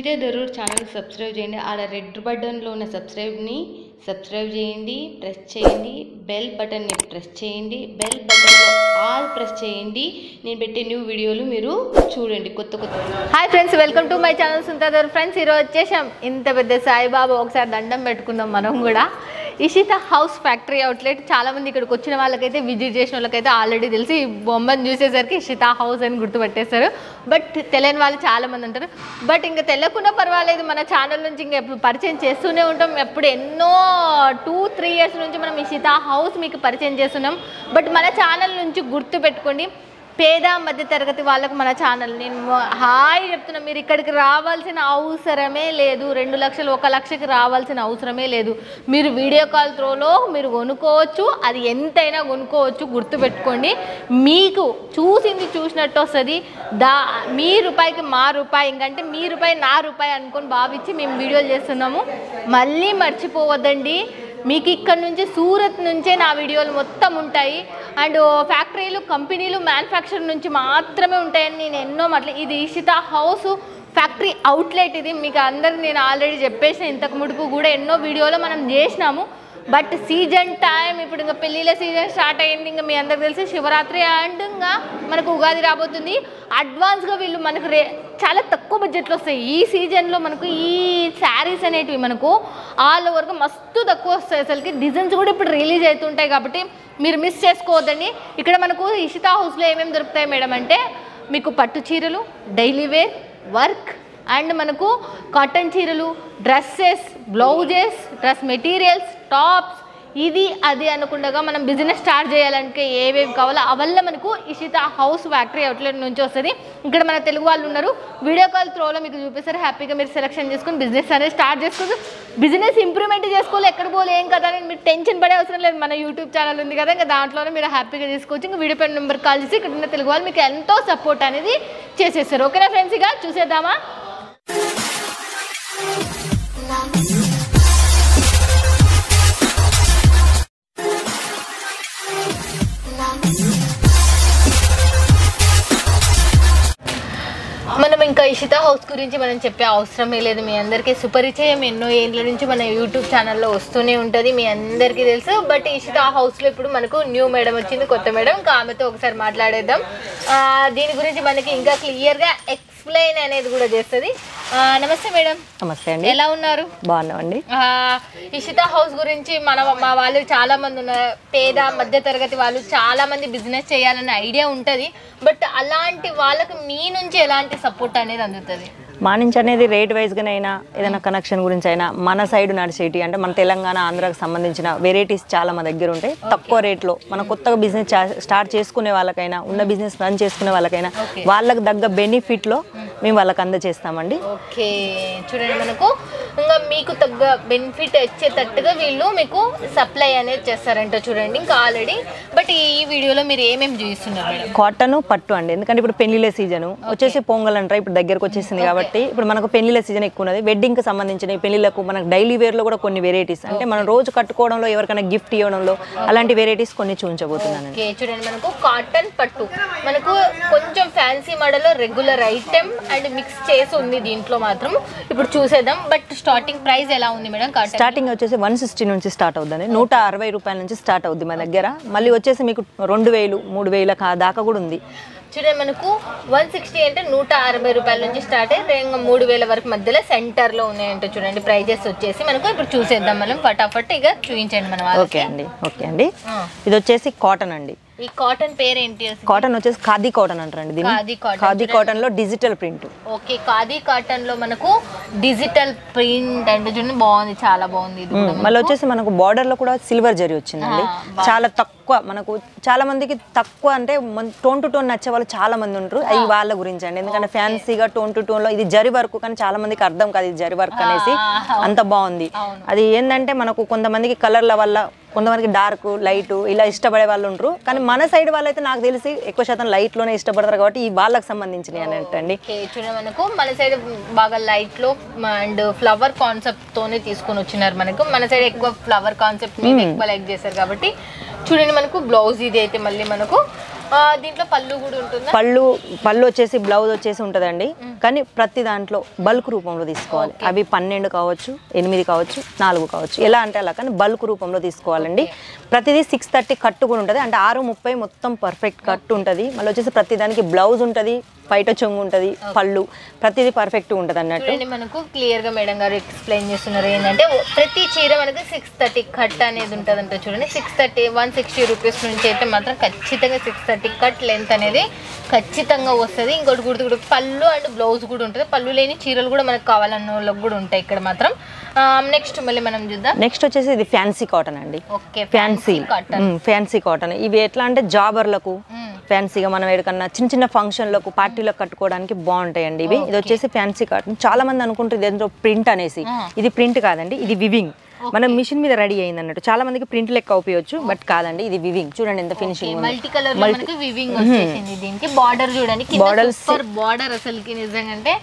Sunitha Dharur channel subscribe చేయండి. ఆడ red బటన్లో ఉన్న సబ్స్క్రైబ్ చేయండి, ప్రెస్ చేయండి. బెల్ బటన్ని ప్రెస్ చేయండి. బెల్ బటన్లో ఆల్ ప్రెస్ చేయండి. నేను పెట్టే న్యూ వీడియోలు మీరు చూడండి. కొత్త hi friends, welcome to my channel Sunitha Dharur. Friends, ఈరోజు వచ్చేసాం ఇంత పెద్ద సాయిబాబా ఒకసారి దండం పెట్టుకుందాం మనం కూడా. Ishita house factory outlet. చాలామంది ఇక్కడికి వచ్చిన వాళ్ళకైతే, విజిట్ చేసిన వాళ్ళకైతే ఆల్రెడీ తెలిసి ఈ బొమ్మను చూసేసరికి ఇషిత హౌస్ అని గుర్తుపట్టేస్తారు. బట్ తెలియని వాళ్ళు చాలామంది ఉంటారు. బట్ ఇంకా తెలియకుండా పర్వాలేదు, మన ఛానల్ నుంచి ఇంకా ఎప్పుడు పరిచయం చేస్తూనే ఉంటాం. ఎప్పుడు ఎన్నో 2-3 ఇయర్స్ నుంచి మనం ఇషిత హౌస్ మీకు పరిచయం చేస్తున్నాం. బట్ మన ఛానల్ నుంచి గుర్తు పెట్టుకోండి, పేద మధ్య తరగతి వాళ్ళకు మన ఛానల్ నేను హాయ్ చెప్తున్నా. మీరు ఇక్కడికి రావాల్సిన అవసరమే లేదు. 2 లక్షలు 1 లక్షకి రావాల్సిన అవసరమే లేదు. మీరు వీడియో కాల్ త్రోలో మీరు కొనుక్కోవచ్చు, అది ఎంతైనా కొనుక్కోవచ్చు. గుర్తుపెట్టుకోండి, మీకు చూసింది చూసినట్టు వస్తుంది. మీ రూపాయికి మా రూపాయి, ఇంకంటే మీ రూపాయి నా రూపాయి అనుకొని భావించి మేము వీడియోలు చేస్తున్నాము. మళ్ళీ మర్చిపోవద్దండి, మీకు ఇక్కడ నుంచి సూరత్ నుంచే నా వీడియోలు మొత్తం ఉంటాయి. అండ్ ఫ్యాక్టరీలు, కంపెనీలు, మ్యానుఫ్యాక్చర్ నుంచి మాత్రమే ఉంటాయని నేను ఎన్నో ఇది ఇషిత హౌస్ ఫ్యాక్టరీ అవుట్లెట్. ఇది మీకు అందరికి నేను ఆల్రెడీ చెప్పేసిన, ఇంతకు ముడుపు కూడా ఎన్నో వీడియోలో మనం చేసినాము. బట్ సీజన్ టైం ఇప్పుడు ఇంకా పెళ్ళిళ్ళ సీజన్ స్టార్ట్ అయ్యింది. ఇంకా మీ అందరికి తెలిసి శివరాత్రి అండ్ ఇంకా మనకు ఉగాది రాబోతుంది. అడ్వాన్స్గా వీళ్ళు మనకు చాలా తక్కువ బడ్జెట్లో వస్తాయి. ఈ సీజన్లో మనకు ఈ శారీస్ అనేటివి మనకు ఆల్ ఓవర్గా మస్తు తక్కువ వస్తాయి. అసలుకి డిజైన్స్ కూడా ఇప్పుడు రిలీజ్ అవుతుంటాయి కాబట్టి మీరు మిస్ చేసుకోవద్దండి. ఇక్కడ మనకు ఇషిత హౌస్లో ఏమేమి దొరుకుతాయి మేడం అంటే, మీకు పట్టు చీరలు, డైలీ వేర్, వర్క్ అండ్ మనకు కాటన్ చీరలు, dresses, blouses, dress materials, tops, ఇది అది అనుకుండగా మనం బిజినెస్ స్టార్ట్ చేయాలంటే ఏవేవి కావాలో అవల్ల మనకు ఇషిత హౌస్ ఫ్యాక్టరీ అవుట్లెట్ నుంచి వస్తుంది. ఇక్కడ మన తెలుగు వాళ్ళు ఉన్నారు, వీడియో కాల్ త్రోలో మీకు చూపిస్తారు. హ్యాపీగా మీరు సెలెక్షన్ చేసుకుని బిజినెస్ అనేది స్టార్ట్ చేసుకోవచ్చు. బిజినెస్ ఇంప్రూవ్మెంట్ చేసుకోవాలి, ఎక్కడ పోలే ఏం కదా అని మీరు టెన్షన్ పడే అవసరం లేదు. మన యూట్యూబ్ ఛానల్ ఉంది కదా, ఇంకా దాంట్లోనే మీరు హ్యాపీగా చేసుకోవచ్చు. ఇంకా వీడియో పైన నెంబర్ కాల్ చేసి ఇక్కడ ఉన్న తెలుగు వాళ్ళు మీకు ఎంతో సపోర్ట్ అనేది చేసేస్తారు. ఓకేనా ఫ్రెండ్స్, ఇక చూసేద్దామా. మనం ఇంకా ఇషిత హౌస్ గురించి మనం చెప్పే అవసరమే లేదు. మీ అందరికీ సుపరిచయం, ఎన్నో ఏళ్ళ నుంచి మన యూట్యూబ్ ఛానల్లో వస్తూనే ఉంటుంది, మీ అందరికీ తెలుసు. బట్ ఇషిత హౌస్లో ఇప్పుడు మనకు న్యూ మేడం వచ్చింది, కొత్త మేడం. ఇంకా ఆమెతో ఒకసారి మాట్లాడేద్దాం. దీని గురించి మనకి ఇంకా క్లియర్గా ఎక్స్ప్లెయిన్ అనేది కూడా చేస్తుంది. నమస్తే మేడం. నమస్తే అండి, ఎలా ఉన్నారు? బాగున్నామండి. ఇషిత హౌస్ గురించి మా వాళ్ళు చాలా మంది ఉన్నారు, పేద మధ్య తరగతి వాళ్ళు చాలా మంది బిజినెస్ చేయాలనే ఐడియా ఉంటుంది. బట్ అలాంటి వాళ్ళకి మీ నుంచి ఎలాంటి సపోర్ట్ అనేది అందుతుంది? మా నుంచి అనేది రేట్ వైజ్గానైనా, ఏదైనా కనెక్షన్ గురించి అయినా, మన సైడ్ నడిచేటి అంటే మన తెలంగాణ, ఆంధ్రాకి సంబంధించిన వెరైటీస్ చాలా మా దగ్గర ఉంటాయి. తక్కువ రేట్లో మన కొత్తగా బిజినెస్ స్టార్ట్ చేసుకునే వాళ్ళకైనా, ఉన్న బిజినెస్ రన్ చేసుకునే వాళ్ళకైనా వాళ్ళకి తగ్గ బెనిఫిట్లో మేము వాళ్ళకి అందజేస్తామండి. ఓకే, చూడండి, మనకు ఇంకా మీకు తగ్గ బెనిఫిట్ వచ్చేటట్టుగా వీళ్ళు మీకు సప్లై అనేది చేస్తారంట. చూడండి ఇంకా ఆల్రెడీ. బట్ ఈ వీడియోలో మీరు ఏమేమి చూపిస్తున్నారు మేడం? కాటన్, పట్టు అండి. ఎందుకంటే ఇప్పుడు పెళ్లిళ్ళ సీజన్ వచ్చేసి పొంగల్ అంటారు, ఇప్పుడు దగ్గరకు వచ్చేసింది కాబట్టి ఇప్పుడు మనకు పెళ్లిళ్ళ సీజన్ ఎక్కువ ఉన్నది. వెడ్డింగ్కి సంబంధించిన పెళ్లిళ్ళకు మనకు డైలీ వేర్లో కూడా కొన్ని వెరైటీస్, అంటే మనం రోజు కట్టుకోవడంలో, ఎవరికైనా గిఫ్ట్ ఇవ్వడంలో అలాంటి వెరైటీస్ కొన్ని చూపించబోతున్నాను. చూడండి, మనకు కాటన్ పట్టు, మనకు కొంచెం ఫ్యాన్సీ మోడల్లో రెగ్యులర్ ఐటెం అండ్ మిక్స్ చేసి ఉంది దీంట్లో మాత్రం. ఇప్పుడు చూసేద్దాం. బట్ స్టార్టింగ్ ప్రైస్ ఎలా ఉంది మేడం? స్టార్టింగ్ వచ్చేసి 160 నుంచి స్టార్ట్ అవుతుంది, 160 రూపాయల నుంచి స్టార్ట్ అవుద్ది మన దగ్గర. మళ్ళీ వచ్చేసి మీకు 2000, 3000 దాకా కూడా ఉంది. చూడండి, మనకు 160 అంటే 160 రూపాయల నుంచి స్టార్ట్ అయ్యి 3000 వరకు మధ్యలో సెంటర్లో ఉన్నాయంటే చూడండి ప్రైజెస్ వచ్చేసి మనకు. ఇప్పుడు చూసేద్దాం మనం ఫటాఫట్, ఇక చూపించండి మనం. ఓకే అండి, ఇది వచ్చేసి కాటన్ అండి. ఈ కాటన్ పేరు ఏంటి? కాటన్ వచ్చేసి ఖాదీ కాటన్ అంటారండి దీన్ని. ఖాదీ కాటన్ లో digital print. Okay, khadi cotton లో మనకు డిజిటల్ ప్రింట్ అంటే చూడండి, బాగుంది, చాలా బాగుంది. మళ్ళీ వచ్చేసి మనకు బార్డర్ లో కూడా సిల్వర్ జరీ వచ్చిందండి. చాలా తక్కువ, మనకు చాలా మందికి తక్కువ అంటే టోన్ టు టోన్ నచ్చే వాళ్ళు చాలా మంది ఉంటారు. అవి వాళ్ళ గురించి అండి. ఎందుకంటే ఫ్యాన్సీగా టోన్ టు టోన్ లో ఇది జరీ వర్క్, కానీ చాలా మందికి అర్థం కాదు ఇది జరీ వర్క్ అనేసి. అంత బాగుంది. అది ఏంటంటే మనకు కొంతమందికి కలర్ల వల్ల, కొంతమందికి డార్క్, లైట్ ఇలా ఇష్టపడే వాళ్ళు ఉంటారు. కానీ మన సైడ్ వాళ్ళైతే నాకు తెలిసి ఎక్కువ శాతం లైట్ లోనే ఇష్టపడతారు కాబట్టి ఈ వాళ్ళకి సంబంధించినవి అన్నట్టండి. చూడండి, మనకు మన సైడ్ బాగా లైట్ లో అండ్ ఫ్లవర్ కాన్సెప్ట్ తోనే తీసుకొని వచ్చినారు. మనకు మన సైడ్ ఎక్కువ ఫ్లవర్ కాన్సెప్ట్ ఎక్కువ లైక్ చేశారు కాబట్టి చూడండి, మనకు బ్లౌజ్ ఇది అయితే మళ్ళీ మనకు దీంట్లో పళ్ళు కూడా ఉంటుందా? పళ్ళు వచ్చేసి బ్లౌజ్ వచ్చేసి ఉంటుందండి. కానీ ప్రతి దాంట్లో బల్క్ రూపంలో తీసుకోవాలి. అవి 12 కావచ్చు, 8 కావచ్చు, 4 కావచ్చు, ఎలా అంటే అలా, కానీ బల్క్ రూపంలో తీసుకోవాలండి. ప్రతిదీ 630 కట్టు కూడా ఉంటుంది, అంటే 630 మొత్తం పర్ఫెక్ట్ కట్టు ఉంటుంది. మళ్ళీ వచ్చేసి ప్రతి దానికి బ్లౌజ్ ఉంటుంది, బయట చెంగు ఉంటుంది, పళ్ళు ప్రతిదీ పర్ఫెక్ట్ ఉంటుంది అన్నట్టు. మనకు క్లియర్ గా మేడం గారు ఎక్స్ప్లెయిన్ చేస్తున్నారు ఏంటంటే ప్రతి చీర మనకి 630 కట్ అనేది ఉంటుంది అంటే చూడండి. 160 రూపీస్ నుంచి అయితే మాత్రం ఖచ్చితంగా 630 కట్ లెంత్ అనేది ఖచ్చితంగా వస్తుంది. ఇంకోటి గుర్తు పళ్ళు అండ్ బ్లౌజ్ కూడా ఉంటుంది. పళ్ళు లేని చీరలు కూడా మనకు కావాలన్న వాళ్ళకి కూడా ఉంటాయి ఇక్కడ మాత్రం. నెక్స్ట్ మళ్ళీ మనం చూద్దాం. నెక్స్ట్ వచ్చేసి ఇది ఫ్యాన్సీ కాటన్ అండి. Okay, fancy cotton. ఇవి ఎట్లా అంటే జాబర్లకు ఫ్యాన్సీగా మనం ఎక్కడికన్నా చిన్న ఫంక్షన్లకు పార్టీలకు కట్టుకోవడానికి బాగుంటాయండి ఇవి. ఇది వచ్చేసి ఫ్యాన్సీ కాటన్. చాలా మంది అనుకుంటారు ఇదేంటో ప్రింట్ అనేసి. ఇది ప్రింట్ కాదండి, ఇది వివింగ్. మనం మిషన్ మీద రెడీ అయింది అన్నట్టు. చాలా మందికి ప్రింట్ లెక్క ఉపయోగించు, బట్ కాదండి, ఇది వివింగ్. చూడండి ఎంత ఫినిషింగ్, మల్టీ కలర్ లో మనకి వివింగ్ వచ్చేసింది. దీనికి బార్డర్ చూడండి, సూపర్ బార్డర్ అసలుకి నిజంగా అంటే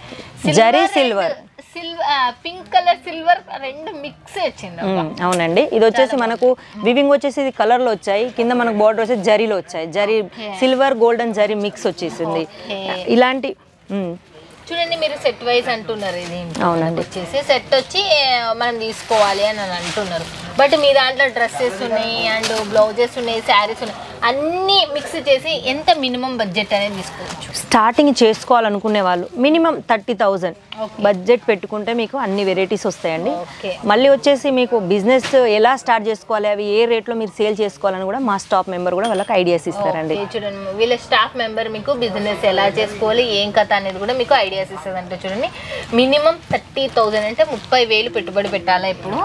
zari silver, pink colour silver రెండు మిక్స్ వచ్చింది. అవునండి. ఇది వచ్చేసి మనకు వివింగ్ వచ్చేసి ఇది కలర్ లో వచ్చాయి, కింద మనకు బార్డర్ వచ్చేసి జరీలో వచ్చాయి. Zari silver golden zari mix వచ్చేసింది. ఇలాంటి చూడండి మీరు సెట్ వైజ్ అంటున్నారు. ఇది అవునండి, వచ్చేసి సెట్ వచ్చి మనం తీసుకోవాలి అని అంటున్నారు. బట్ మీ దాంట్లో డ్రెస్సెస్ ఉన్నాయి అండ్ బ్లౌజెస్ ఉన్నాయి, శారీస్ ఉన్నాయి, అన్నీ మిక్స్ చేసి ఎంత మినిమం బడ్జెట్ అనేది తీసుకోవచ్చు? స్టార్టింగ్ చేసుకోవాలనుకునే వాళ్ళు మినిమం 30,000 బడ్జెట్ పెట్టుకుంటే మీకు అన్ని వెరైటీస్ వస్తాయండి. మళ్ళీ వచ్చేసి మీకు బిజినెస్ ఎలా స్టార్ట్ చేసుకోవాలి, అవి ఏ రేట్లో మీరు సేల్ చేసుకోవాలని కూడా మా స్టాఫ్ మెంబర్ కూడా వాళ్ళకి ఐడియాస్ ఇస్తారండి. చూడండి వీళ్ళ స్టాఫ్ మెంబర్ మీకు బిజినెస్ ఎలా చేసుకోవాలి, ఏం కథ అనేది కూడా మీకు ఐడియాస్ ఇస్తుంది. అంటే చూడండి మినిమం 30,000 అంటే 30,000 పెట్టుబడి పెట్టాలా ఇప్పుడు.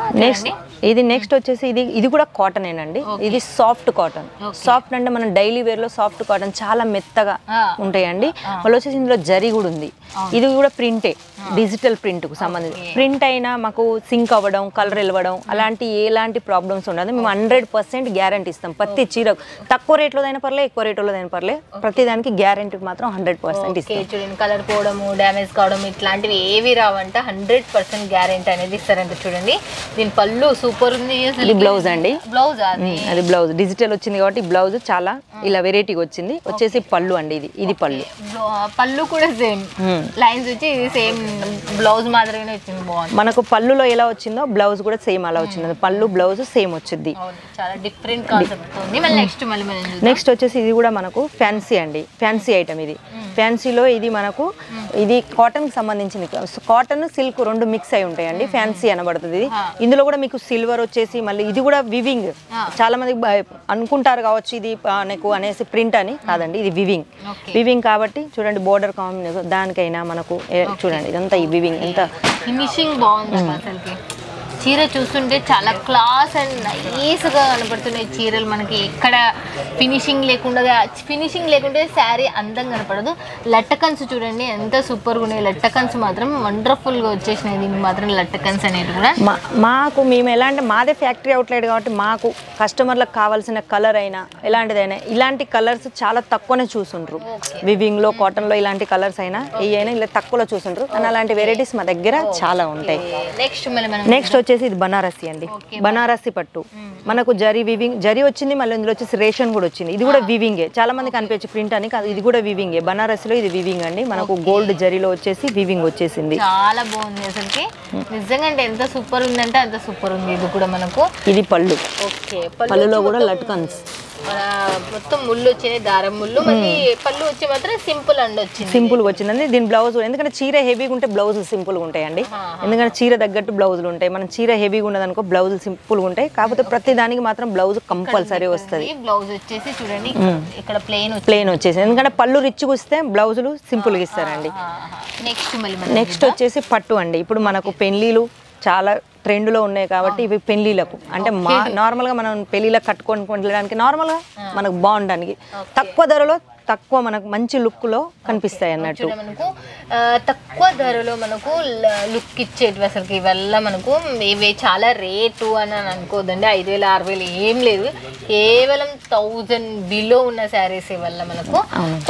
నెక్స్ట్ వచ్చేసి ఇది కూడా కాటన్ ఏనండి. ఇది సాఫ్ట్ కాటన్. సాఫ్ట్ అంటే మనం డైలీ వేర్ లో సాఫ్ట్ కాటన్ చాలా మెత్తగా ఉంటాయండి. మళ్ళీ వచ్చేసి ఇందులో జరీ కూడా ఉంది. ఇది కూడా ప్రింటే, డిజిటల్ ప్రింట్ కు సంబంధించి. ప్రింట్ అయినా మాకు సింక్ అవ్వడం, కలర్ వెళ్ళవడం అలాంటి ఎలాంటి ప్రాబ్లమ్స్ ఉండదు. మేము 100% గ్యారంటీ ఇస్తాం. ప్రతి చీర తక్కువ రేట్లో అయినా పర్లే, ఎక్కువ రేట్లో అయినా పర్లే, ప్రతి దానికి గ్యారంటీ మాత్రం 100% ఇస్తాం. చూడండి కలర్ పోవడము, డ్యామేజ్ కావడం ఇట్లాంటివి ఏవి రావంట. 100% గ్యారంటీ అనేది ఇస్తారంట. చూడండి దీని పళ్ళు సూపర్ ఉంది. ఇది బ్లౌజ్ అండి. బ్లౌజ్ అది బ్లౌజ్ డిజిటల్ వచ్చింది కాబట్టి బ్లౌజ్ చాలా ఇలా వెరైటీగా వచ్చింది. వచ్చేసి పళ్ళు అండి. ఇది పళ్ళు. పళ్ళు కూడా సేమ్ లైన్స్ వచ్చి ఇది సేమ్ బ్లౌజ్ మాదిరిగానే వచ్చింది. బాగుంది. మనకు పళ్ళులో ఎలా వచ్చిందో బ్లౌజ్ కూడా సేమ్ అలా వచ్చింది. పళ్ళు బ్లౌజ్ సేమ్ వచ్చింది. చాలా డిఫరెంట్ కాన్సెప్ట్ ఉంది. నెక్స్ట్ వచ్చేసి ఇది కూడా మనకు ఫ్యాన్సీ అండి. ఫ్యాన్సీ ఐటమ్ ఇది. ఫ్యాన్సీలో ఇది మనకు ఇది కాటన్ కి సంబంధించింది. కాటన్ సిల్క్ రెండు మిక్స్ అయి ఉంటాయండి. ఫ్యాన్సీ అనబడుతుంది. ఇందులో కూడా మీకు సిల్వర్ వచ్చేసి మళ్ళీ ఇది కూడా వివింగ్. చాలా మంది అనుకుంటారు కావచ్చు ఇది నాకు అనేసి ప్రింట్ అని. కాదండి, ఇది వివింగ్ కాబట్టి చూడండి బోర్డర్ కాంబినేషన్ దానికైనా మనకు చూడండి ఇదంతా ఈ వివింగ్. ఎంత ఫినిషింగ్ బాగుంది అసలుకి. చీర చూస్తుంటే చాలా క్లాస్ అండ్ నైస్గా కనపడుతున్నాయి చీరలు. మనకి ఎక్కడ ఫినిషింగ్ లేకుంటే శారీ అందం కనపడదు. లట్టకన్స్ చూడండి ఎంత సూపర్గా ఉన్నాయి. లట్టకన్స్ మాత్రం వండర్ఫుల్గా వచ్చేసినాయి. దీనికి మాత్రం లట్టకన్స్ అనేది కూడా మేము ఎలా అంటే మాదే ఫ్యాక్టరీ అవుట్లెట్ కాబట్టి మాకు కస్టమర్లకు కావాల్సిన కలర్ అయినా ఎలాంటిదైనా ఇలాంటి కలర్స్ చాలా తక్కువనే చూసుండ్రు. వివింగ్లో కాటన్లో ఇలాంటి కలర్స్ అయినా అయినా ఇలా తక్కువలో చూసుండ్రు. కానీ అలాంటి వెరైటీస్ మా దగ్గర చాలా ఉంటాయి. నెక్స్ట్ వచ్చేసి ఇది బనారసి అండి. బనారసి పట్టు మనకు జరీ వచ్చింది. మళ్ళీ ఇందులో వచ్చేసి రేషన్ కూడా వచ్చింది. ఇది కూడా వివింగే. చాలా మందికి అనిపించే ప్రింట్ అని కాదు, ఇది కూడా వివింగే. బనారసిలో ఇది వివింగ్ అండి. మనకు గోల్డ్ జరీలో వచ్చేసి వివింగ్ వచ్చేసింది. చాలా బాగుంది అసలుకి నిజంగా. అంటే ఎంత సూపర్ ఉందంటే అంత సూపర్ ఉంది. ఇది కూడా మనకు ఇది పళ్ళు. పళ్ళులో కూడా లట్కన్స్ మొత్తం ముళ్ళు వచ్చినాయి, దారం ముళ్ళు. మళ్ళీ పళ్ళు వచ్చి మాత్రం సింపుల్ అండ్ వచ్చింది. సింపుల్ గా వచ్చిందండి. దీని బ్లౌజ్ ఎందుకంటే చీర హెవీగా ఉంటే బ్లౌజులు సింపుల్ గా ఉంటాయండి. ఎందుకంటే చీర తగ్గట్టు బ్లౌజులు ఉంటాయి. మనం చీర హెవీగా ఉన్నది అనుకో బ్లౌజులు సింపుల్ గా ఉంటాయి. కాకపోతే ప్రతి దానికి మాత్రం బ్లౌజ్ కంపల్సరీ వస్తుంది. బ్లౌజ్ వచ్చేసి చూడండి ఇక్కడ ప్లెయిన్ వచ్చేసి ఎందుకంటే పళ్ళు రిచ్గా వస్తే బ్లౌజులు సింపుల్ గా ఇస్తారండి. నెక్స్ట్ వచ్చేసి పట్టు అండి. ఇప్పుడు మనకు పెళ్లిలు చాలా ట్రెండ్లో ఉన్నాయి కాబట్టి ఇవి పెళ్లిలకు అంటే నార్మల్గా మనం పెళ్లిలకు కట్టుకొని వెళ్ళడానికి నార్మల్గా మనకు బాగుండడానికి తక్కువ ధరలో తక్కువ మనకు మంచి లుక్ లో కనిపిస్తాయి అన్నట్టు. మనకు తక్కువ ధరలో మనకు లుక్ ఇచ్చేటివి అసలు ఇవల్ల మనకు ఇవి చాలా రేటు అని అనుకోదండి. 5,000 6,000 ఏం లేదు, కేవలం 1000 బిలో ఉన్న శారీస్ వల్ల మనకు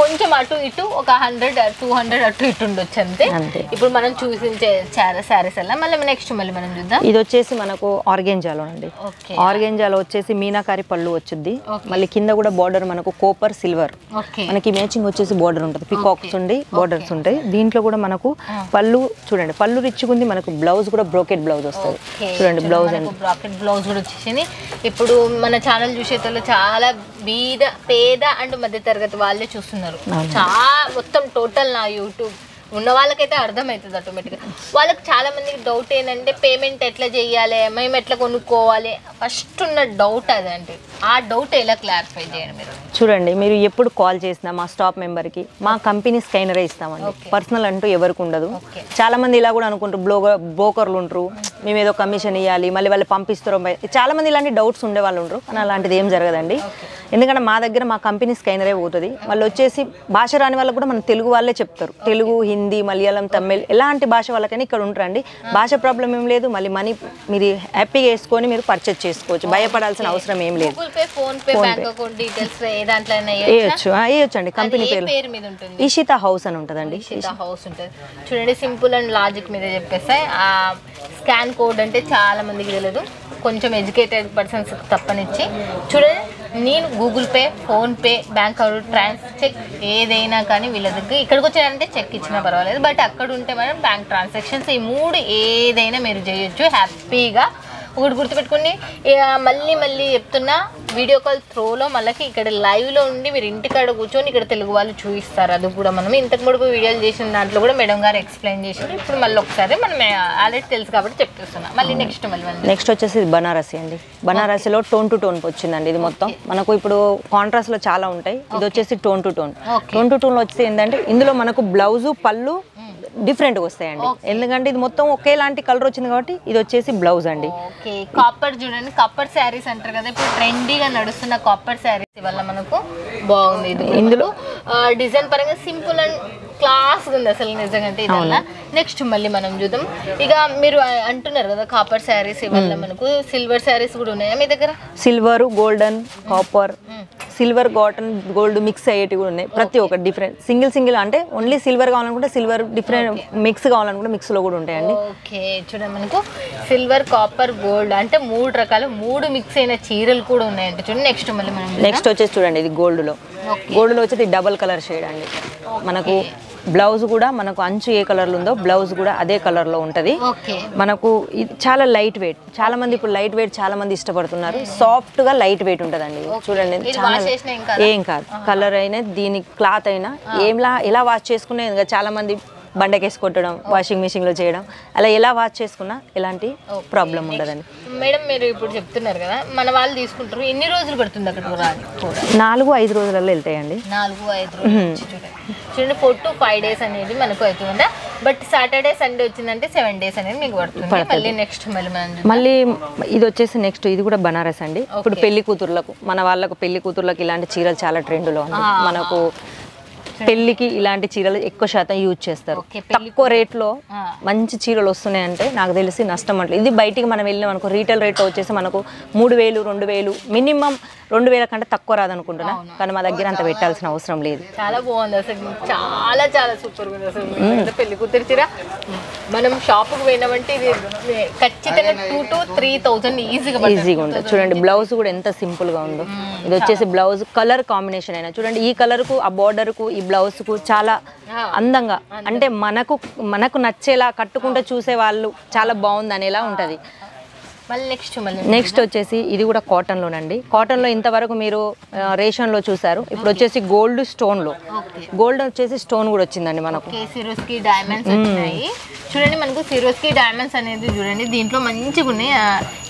కొంచెం అటు ఇటు ఒక 100-200 అటు ఇటు ఉండొచ్చు అంతే. ఇప్పుడు మనం చూసించే శారీస్ వల్ల మళ్ళీ నెక్స్ట్ మళ్ళీ మనం చూద్దాం. ఇది వచ్చేసి మనకు ఆర్గెంజాలో అండి. ఆర్గెంజాలో వచ్చేసి మీనాకారి పళ్ళు వచ్చింది, మళ్ళీ కింద కూడా బార్డర్ మనకు కోపర్ సిల్వర్, మనకి మ్యాచింగ్ వచ్చేసి బార్డర్ ఉంటుంది, పికాక్స్ ఉండి బార్డర్స్ ఉంటాయి. దీంట్లో కూడా మనకు పళ్ళు చూడండి, పళ్ళు రిచ్చుకుంది. మనకు బ్లౌజ్ కూడా బ్రోకెట్ బ్లౌజ్ వస్తుంది చూడండి. బ్లౌజ్ అండి బ్రోకెట్ బ్లౌజ్ కూడా వచ్చేసి. ఇప్పుడు మన ఛానల్ చూసేటోళ్ళు చాలా పేద అండ్ మధ్య తరగతి వాళ్ళే చూస్తున్నారు. చాలా మొత్తం టోటల్ నా యూట్యూబ్ ఉన్న వాళ్ళకైతే అర్థమవుతుంది ఆటోమేటిక్గా. వాళ్ళకి చాలా మందికి డౌట్ ఏంటంటే పేమెంట్ ఎట్లా చేయాలి, మేము ఎట్లా కొనుక్కోవాలి, ఫస్ట్ ఉన్న డౌట్ అదండి. ఆ డౌట్ ఎలా క్లారిఫై చేయండి మీరు. చూడండి, మీరు ఎప్పుడు కాల్ చేసినా మా స్టాఫ్ మెంబర్కి మా కంపెనీ స్కైనరే ఇస్తామండి. పర్సనల్ అంటూ ఎవరికి ఉండదు. చాలా మంది ఇలా కూడా అనుకుంటారు, బ్రోకర్లు ఉంటారు, మేము ఏదో కమిషన్ ఇవ్వాలి, మళ్ళీ వాళ్ళు పంపిస్తారు. చాలా మంది ఇలాంటి డౌట్స్ ఉండే వాళ్ళు ఉంటారు, కానీ అలాంటిది ఏం జరగదండి. ఎందుకంటే మా దగ్గర మా కంపెనీ స్కైనరే పోతుంది. వాళ్ళు వచ్చేసి భాష రాని వాళ్ళకు కూడా మన తెలుగు వాళ్ళే చెప్తారు. తెలుగు, హిందీ, మలయాళం, తమిళ్ ఎలాంటి భాష వాళ్ళకైనా ఇక్కడ ఉంటారండి. భాష ప్రాబ్లం ఏం లేదు. మళ్ళీ మనీ మీరు హ్యాపీగా వేసుకొని మీరు పర్చేజ్ చేసుకోవచ్చు, భయపడాల్సిన అవసరం ఏం లేదు. వేయచ్చు అండి. కంపెనీ పేరు ఇషితా హౌస్ అని ఉంటుందండి. హౌస్ ఉంటుంది చూడండి, సింపుల్ అండ్ లాజిక్ మీద చెప్పేస్తాయి. స్కాన్ కోడ్ అంటే చాలా మందికి తెలియదు, కొంచెం ఎడ్యుకేటెడ్ పర్సన్స్ తప్పనిచ్చి. చూడండి, నేను Google Pay, PhonePe, bank account check ఏదైనా కానీ వీళ్ళ దగ్గర ఇక్కడికి వచ్చారంటే చెక్ ఇచ్చినా పర్వాలేదు, బట్ అక్కడ ఉంటే మనం బ్యాంక్ ట్రాన్సాక్షన్స్ ఈ 3 ఏదైనా మీరు చేయొచ్చు హ్యాపీగా. ఒకటి గుర్తుపెట్టుకుని మళ్ళీ మళ్ళీ చెప్తున్నా, వీడియో కాల్ త్రోలో మళ్ళీ ఇక్కడ లైవ్లో ఉండి మీరు ఇంటికాడ కూర్చొని ఇక్కడ తెలుగు వాళ్ళు చూపిస్తారు. అది కూడా మనం ఇంతకు ముందు వీడియోలు చేసిన దాంట్లో కూడా మేడం గారు ఎక్స్ప్లెయిన్ చేశారు. ఇప్పుడు మళ్ళీ ఒకసారి మనం ఆల్రెడీ తెలుసు కాబట్టి చెప్తున్నాం. మళ్ళీ నెక్స్ట్ వచ్చేసి బనారసి అండి. బనారసిలో టోన్ టు టోన్ వచ్చిందండి. ఇది మొత్తం మనకు ఇప్పుడు కాంట్రాస్ట్లో చాలా ఉంటాయి, ఇది వచ్చేసి tone to tone. Tone to టోన్లో వచ్చేసి ఏంటంటే ఇందులో మనకు బ్లౌజు, పళ్ళు డిఫరెంట్గా వస్తాయండి. ఎందుకంటే ఇది మొత్తం ఒకేలాంటి కలర్ వచ్చింది కాబట్టి ఇది వచ్చేసి బ్లౌజ్ అండి. కాపర్ చూడండి, కాపర్ శారీస్ అంటారు కదా, ఇప్పుడు ట్రెండీగా నడుస్తున్న కాపర్ శారీస్ వల్ల మనకు బాగుంది. ఇది ఇందులో డిజైన్ పరంగా సింపుల్ అండ్ క్లాస్ ఉంది అసలు నిజంగా. ఇదల్లా నెక్స్ట్ మళ్ళీ మనం చూద్దాం. ఇక మీరు అంటున్నారు కదా కాపర్ శారీస్ వల్ల మనకు సిల్వర్ శారీస్ కూడా ఉన్నాయా మీ దగ్గర? Silver, golden, copper, silver, cotton, gold mix అయ్యేటివి కూడా ఉన్నాయి. ప్రతి ఒక్కటి డిఫరెంట్, సింగిల్ అంటే ఓన్లీ సిల్వర్ కావాలనుకుంటే సిల్వర్, డిఫరెంట్ మిక్స్ కావాలనుకుంటే మిక్స్ లో కూడా ఉంటాయండి. ఓకే చూడండి, మనకు సిల్వర్, కాపర్, గోల్డ్ అంటే 3 రకాలు 3 మిక్స్ అయిన చీరలు కూడా ఉన్నాయంటే చూడండి. నెక్స్ట్ మళ్ళీ మనం నెక్స్ట్ వచ్చేసి చూడండి, ఇది గోల్డ్ లో వచ్చేసి డబల్ కలర్ షేడ్ అండి. మనకు బ్లౌజ్ కూడా మనకు అంచు ఏ కలర్లో ఉందో బ్లౌజ్ కూడా అదే కలర్లో ఉంటుంది. మనకు ఇది చాలా లైట్ వెయిట్, చాలా మంది ఇప్పుడు లైట్ వెయిట్ చాలా మంది ఇష్టపడుతున్నారు. సాఫ్ట్గా లైట్ వెయిట్ ఉంటుందండి. చూడండి, చాలా ఏం కాదు, కలర్ అయినా దీని క్లాత్ అయినా ఎలా వాష్ చేసుకునే చాలా మంది బండకేసి కొట్టడం, వాషింగ్ మిషన్లో చేయడం, అలా ఎలా వాష్ చేసుకున్నా ఎలాంటి ప్రాబ్లం ఉండదండి. మేడం మీరు ఇప్పుడు చెప్తున్నారు కదా, మన వాళ్ళు తీసుకుంటారు, ఎన్ని రోజులు పడుతుంది అక్కడ? 4-5 రోజులలో వెళ్తాయండి. 4-5 రోజులు చూడండి. 4 to 5 days అనేది మనకు అవుతుందా, బట్ సాటర్డే సండే వచ్చిందంటే 7 days అనేది మీకు పడుతుంది. మళ్ళీ నెక్స్ట్ మళ్ళీ ఇది వచ్చేసి నెక్స్ట్ ఇది కూడా బనారస్ అండి. ఇప్పుడు పెళ్లి కూతుర్లకు, మన వాళ్ళకు పెళ్లి కూతుర్లకు ఇలాంటి చీరలు చాలా ట్రెండ్లో ఉంది. మనకు పెళ్లికి ఇలాంటి చీరలు ఎక్కువ శాతం యూజ్ చేస్తారు. తక్కువ రేట్లో మంచి చీరలు వస్తున్నాయంటే నాకు తెలిసి నష్టం అంటే ఇది. బయటికి మనం వెళ్ళినాం అనుకో, రీటైల్ రేట్ వచ్చేసి మనకు 3000, 2000 మినిమం 2000 కంటే తక్కువ రాదనుకుంటున్నా, కానీ మా దగ్గర అంత పెట్టాల్సిన అవసరం లేదు. చాలా బాగుంది అసలు, చాలా చాలా సూపర్ ఉంది అసలు. పెళ్లి కూతురు చీర మనం షాప్కి పోయినామంటే ఇది ఖచ్చితంగా 2,000 to 3,000 ఈజీగా ఉంటుంది. చూడండి, బ్లౌజ్ కూడా ఎంత సింపుల్ గా ఉందో. ఇది వచ్చేసి బ్లౌజ్ కలర్ కాంబినేషన్ అయినా చూడండి, ఈ కలర్ కు ఆ బార్డర్ కు ఈ బ్లౌజ్ కు చాలా అందంగా, అంటే మనకు నచ్చేలా కట్టుకుంటే చూసే వాళ్ళు చాలా బాగుంది అనేలా ఉంటది. నెక్స్ట్ వచ్చేసి ఇది కూడా కాటన్ లోనండి. కాటన్ లో ఇంతవరకు మీరు రేషన్ లో చూసారు, ఇప్పుడు వచ్చేసి గోల్డ్ స్టోన్ లో, గోల్డ్ వచ్చేసి స్టోన్ కూడా వచ్చిందండి మనకు. సిరోస్కి డైమండ్స్ వచ్చినాయి చూడండి. మనకు సిరోస్కి డైమండ్స్ అనేది చూడండి, దీంట్లో మంచిగా ఉన్నాయి.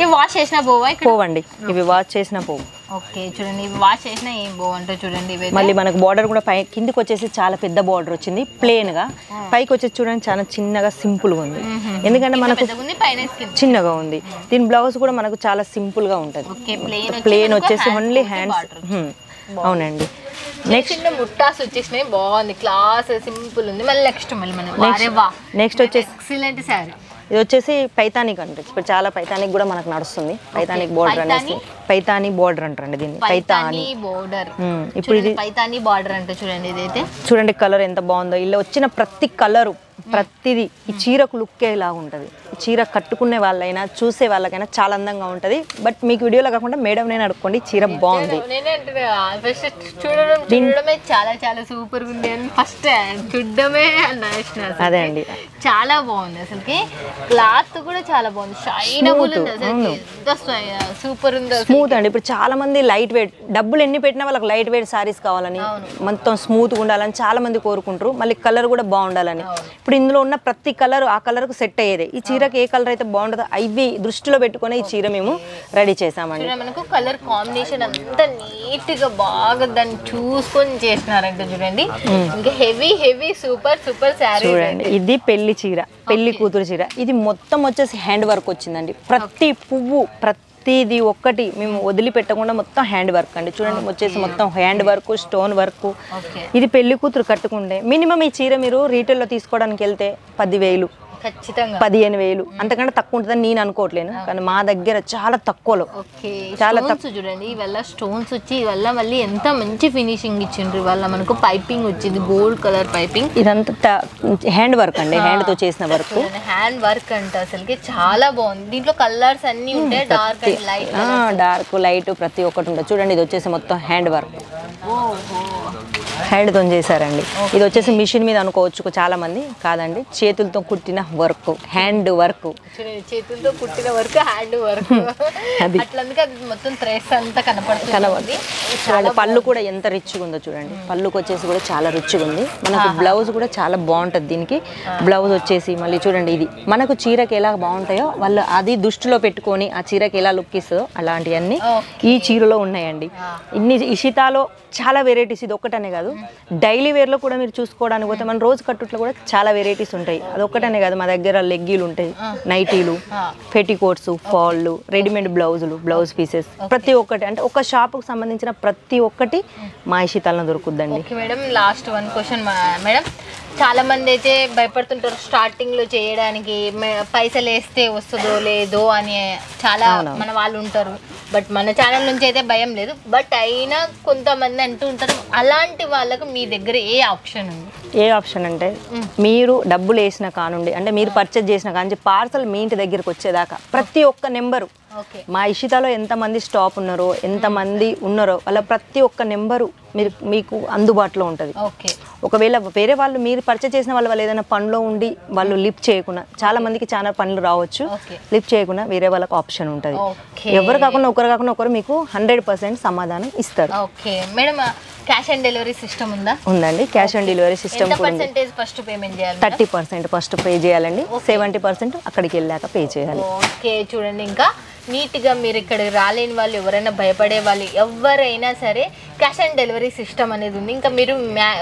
ఇవి వాష్ చేసినా పోవండి, ఇవి వాష్ చేసినా పోవు. ఓకే చూడండి, ఇవి వాష్ చేసినా ఏం బాగుంటాయి చూడండి. మళ్ళీ మనకు బార్డర్ కూడా పై కిందికి వచ్చేసి చాలా పెద్ద బార్డర్ వచ్చింది, ప్లేన్ గా. పైకి వచ్చేసి చూడండి చాలా చిన్నగా సింపుల్ గా ఉంది, ఎందుకంటే మనకు చిన్నగా ఉంది. దీని బ్లౌజ్ కూడా మనకు చాలా సింపుల్ గా ఉంటది. ప్లేన్ వచ్చేసి ఓన్లీ హ్యాండ్స్ అవునండి. నెక్స్ట్ ముట్టాస్ వచ్చేసినాయి, బాగుంది, క్లాస్ సింపుల్ ఉంది. మళ్ళీ నెక్స్ట్ నెక్స్ట్ వచ్చేసి ఎక్సలెంట్ శారీ. ఇది వచ్చేసి పైతానిక్ అంటారు. ఇప్పుడు చాలా పైతానిక్ కూడా మనకు నడుస్తుంది. పైతానిక్ బోర్డర్ అనేసి పైతాని బోర్డర్ అంటారండి దీన్ని. పైతాని బోర్డర్. ఇప్పుడు ఇది పైతాని బార్డర్ అంటే చూడండి, ఇదైతే చూడండి కలర్ ఎంత బాగుందో. ఇలా వచ్చిన ప్రతి కలరు ప్రతిదీ ఈ చీరకు లుక్కే ఇలా ఉంటుంది. చీర కట్టుకునే వాళ్ళైనా చూసే వాళ్ళకైనా చాలా అందంగా ఉంటుంది. బట్ మీకు వీడియోలో కాకుండా మేడం నేను అడుక్కోండి, చీర బాగుంది. చూడడమే చాలా చాలా సూపర్ ఉంది అని ఫస్ట్ చూడడమే అదే అండి, చాలా బాగుంది. అసలుకి క్లాత్ కూడా చాలా బాగుంది, షైనబుల్ ఉంది, అసలు సూపర్ ఉంది, స్మూత్ అండి. ఇప్పుడు చాలా మంది లైట్ వెయిట్, డబ్బులు ఎన్ని పెట్టినా వాళ్ళకి లైట్ వెయిట్ సారీస్ కావాలని, మొత్తం స్మూత్గా ఉండాలని చాలా మంది కోరుకుంటారు. మళ్ళీ కలర్ కూడా బాగుండాలని. ఇప్పుడు ఇందులో ఉన్న ప్రతి కలర్ ఆ కలర్కు సెట్ అయ్యేది. ఈ చీరకి ఏ కలర్ అయితే బాగుంటుందో అవి దృష్టిలో పెట్టుకుని ఈ చీర మేము రెడీ చేసామండి. మనకు కలర్ కాంబినేషన్ అంతా నీట్ గా బాగా దాన్ని చూసుకొని చేసినారంటే చూడండి. ఇంకా heavy heavy super super sari చూడండి. ఇది పెళ్లి చీర, పెళ్లి కూతురు చీర. ఇది మొత్తం వచ్చేసి హ్యాండ్ వర్క్ వచ్చిందండి. ప్రతి పువ్వు ప్రతిది ఒక్కటి మేము వదిలిపెట్టకుండా మొత్తం హ్యాండ్ వర్క్ అండి. చూడండి వచ్చేసి మొత్తం హ్యాండ్ వర్క్, స్టోన్ వర్క్. ఇది పెళ్లి కూతురు కట్టుకుంటే మినిమం ఈ చీర మీరు రీటైల్లో తీసుకోవడానికి వెళ్తే 10,000 ఖచ్చితంగా 15,000 అంతకంటే తక్కువ ఉంటుందని నేను అనుకోవట్లేను. కానీ మా దగ్గర చాలా తక్కువలో, చాలా తక్కువ. చూడండి ఇవల్ల స్టోన్స్ వచ్చి ఇవల్ల మళ్ళీ ఎంత మంచి ఫినిషింగ్ ఇచ్చిండ్రు. ఇవల్ల మనకు పైపింగ్ వచ్చింది, గోల్డ్ కలర్ పైపింగ్. ఇదంతా హ్యాండ్ వర్క్ అండి, హ్యాండ్ తో చేసిన వర్క్. హ్యాండ్ వర్క్ అంటే అసలుకి చాలా బాగుంది. దీంట్లో కలర్స్ అన్ని ఉంటాయి, dark and light. Dark light ప్రతి ఒక్కటి ఉంటుంది. చూడండి ఇది వచ్చేసి మొత్తం హ్యాండ్ వర్క్, హ్యాండ్ తో చేశారండి. ఇది వచ్చేసి మిషన్ మీద అనుకోవచ్చు చాలా మంది, కాదండి చేతులతో కుట్టిన వర్క్, హ్యాండ్ వర్క్. చేతులతో కుట్టిన వర్క్, హ్యాండ్ వర్క్. అట్లందుకే అది మొత్తం థ్రెడ్స్ అంతా కనపడుతుంది. పళ్ళు కూడా ఎంత రిచ్గా ఉందో చూడండి. పళ్ళుకి వచ్చేసి కూడా చాలా రిచ్గా ఉంది. మనకు బ్లౌజ్ కూడా చాలా బాగుంటుంది. దీనికి బ్లౌజ్ వచ్చేసి మళ్ళీ చూడండి ఇది మనకు చీరకి ఎలా బాగుంటాయో వాళ్ళు అది దృష్టిలో పెట్టుకొని ఆ చీరకి ఎలా లుక్ ఇస్తుందో అలాంటివన్నీ ఈ చీరలో ఉన్నాయండి. ఇన్ని ఇషితాలో చాలా వెరైటీస్, ఇది ఒక్కటనే కాదు, డైలీ వేర్లో కూడా మీరు చూసుకోవడానికి పోతే మన రోజు కట్టుట్లో కూడా చాలా వెరైటీస్ ఉంటాయి. అది ఒక్కటనే కాదు, మా దగ్గర లెగ్గీలు ఉంటాయి, నైటీలు, పెటికోట్స్, ఫాళ్ళు, రెడీమేడ్ బ్లౌజులు, బ్లౌజ్ పీసెస్, ప్రతి ఒక్కటి అంటే ఒక షాప్కి సంబంధించిన ప్రతి ఒక్కటి మా ఇషితాల్లో దొరుకుద్దండి. Madam last one question madam, చాలా మంది అయితే భయపడుతుంటారు స్టార్టింగ్ లో చేయడానికి, పైసలు వేస్తే వస్తుందో లేదో అని చాలా మన వాళ్ళు ఉంటారు. బట్ మన ఛానల్ నుంచి అయితే భయం లేదు. బట్ అయినా కొంతమంది అంటూ ఉంటారు, అలాంటి వాళ్ళకు మీ దగ్గర ఏ ఆప్షన్ ఉంది? ఏ ఆప్షన్ అంటే మీరు డబ్బులు వేసిన కానుండి, అంటే మీరు పర్చేజ్ చేసిన కానీ పార్సల్ మీ ఇంటి దగ్గరకు వచ్చేదాకా ప్రతి ఒక్క నెంబరు, మా ఇషితాలో ఎంతమంది స్టాప్ ఉన్నారో ఎంతమంది ఉన్నారో వాళ్ళ ప్రతి ఒక్క నెంబరు మీకు అందుబాటులో ఉంటుంది. ఒకవేళ వేరే వాళ్ళు మీరు పర్చేజ్ చేసిన వాళ్ళు ఏదైనా పనిలో ఉండి వాళ్ళు లిఫ్ట్ చేయకుండా, చాలా మందికి చాలా పనులు రావచ్చు, లిఫ్ట్ చేయకుండా వేరే వాళ్ళకి ఆప్షన్ ఉంటుంది. ఎవరు కాకుండా ఒకరు మీకు 100% సమాధానం ఇస్తారు. Madam cash on delivery system ఉందా? ఉందండి, క్యాష్ ఆన్ డెలివరీ సిస్టమ్ కూడా ఉంది. ఫస్ట్ పేమెంట్ చేయాలి? 30% ఫస్ట్ పే చేయాలండి, 70% అక్కడికి వెళ్ళాక పే చేయాలి. ఓకే చూడండి, ఇంకా నీట్గా మీరు ఇక్కడికి రాలేని వాళ్ళు, ఎవరైనా భయపడే వాళ్ళు ఎవరైనా సరే క్యాష్ ఆన్ డెలివరీ సిస్టమ్ అనేది ఉంది. ఇంకా మీరు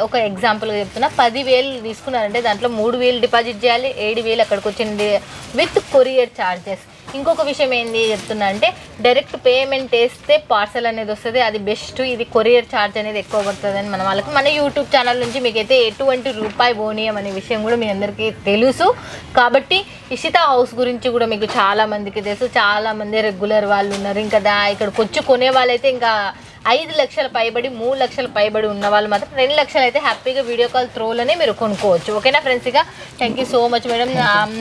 ఒక ఎగ్జాంపుల్గా చెప్తున్నా, 10,000 తీసుకున్నారంటే దాంట్లో 3,000 డిపాజిట్ చేయాలి, 7,000 అక్కడికి వచ్చింది విత్ కొరియర్ ఛార్జెస్. ఇంకొక విషయం ఏంది చెప్తున్నా అంటే, డైరెక్ట్ పేమెంట్ వేస్తే పార్సల్ అనేది వస్తుంది, అది బెస్ట్. ఇది కొరియర్ ఛార్జ్ అనేది ఎక్కువ పడుతుంది అని మన వాళ్ళకి, మన యూట్యూబ్ ఛానల్ నుంచి మీకైతే ఎటువంటి రూపాయి బోనియం అనే విషయం కూడా మీ అందరికీ తెలుసు. కాబట్టి ఇషితా హౌస్ గురించి కూడా మీకు చాలా మందికి తెలుసు, చాలా మంది రెగ్యులర్ వాళ్ళు ఉన్నారు. ఇంకా ఇక్కడికి వచ్చి కొనే వాళ్ళైతే ఇంకా 5 లక్షల పైబడి 3 లక్షల పైబడి ఉన్న వాళ్ళు మాత్రం 2 లక్షలు అయితే హ్యాపీగా వీడియో కాల్ త్రోలోనే మీరు కొనుక్కోవచ్చు. ఓకేనా ఫ్రెండ్స్? ఇక thank you so much madam,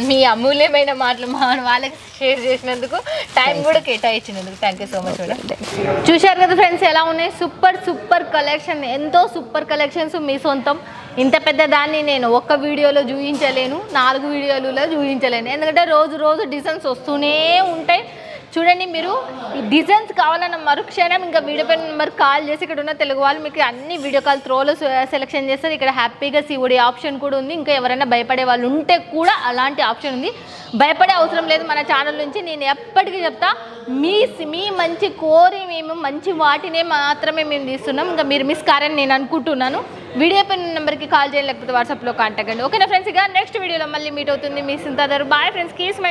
మీ అమూల్యమైన మాటలు మా వాళ్ళకి షేర్ చేసినందుకు, టైం కూడా కేటాయించినందుకు thank you so much madam. చూశారు కదా ఫ్రెండ్స్ ఎలా ఉన్నాయి, సూపర్ సూపర్ కలెక్షన్, ఎంతో సూపర్ కలెక్షన్స్ మీ సొంతం. ఇంత పెద్ద దాన్ని నేను ఒక్క వీడియోలో చూపించలేను, 4 వీడియోలలో చూపించలేను, ఎందుకంటే రోజు రోజు డిజైన్స్ వస్తూనే ఉంటాయి. చూడండి, మీరు ఈ డిజైన్స్ కావాలన్న మరుక్షణం ఇంకా వీడియో పైన నెంబర్ కాల్ చేసి ఇక్కడ ఉన్న తెలుగు వాళ్ళు మీకు అన్ని వీడియో కాల్ త్రోలో సెలెక్షన్ చేస్తారు. ఇక్కడ హ్యాపీగా సిఓడి ఆప్షన్ కూడా ఉంది. ఇంకా ఎవరైనా భయపడే వాళ్ళు ఉంటే కూడా అలాంటి ఆప్షన్ ఉంది. భయపడే అవసరం లేదు. మన ఛానల్ నుంచి నేను ఎప్పటికీ చెప్తా, మీ మంచి కోరి మేము మంచి వాటినే మాత్రమే మేము తీస్తున్నాం. ఇంకా మీరు మిస్ కారని నేను అనుకుంటున్నాను. వీడియో పైన నెంబర్కి కాల్ చేయండి, లేకపోతే వాట్సాప్లో కాంటాక్ట్ అండి. ఓకేనా ఫ్రెండ్స్? ఇక నెక్స్ట్ వీడియోలో మళ్ళీ మీట్ అవుతుంది మీ సునీత ధారూర్. బాయ్ ఫ్రెండ్స్, కీస్ మై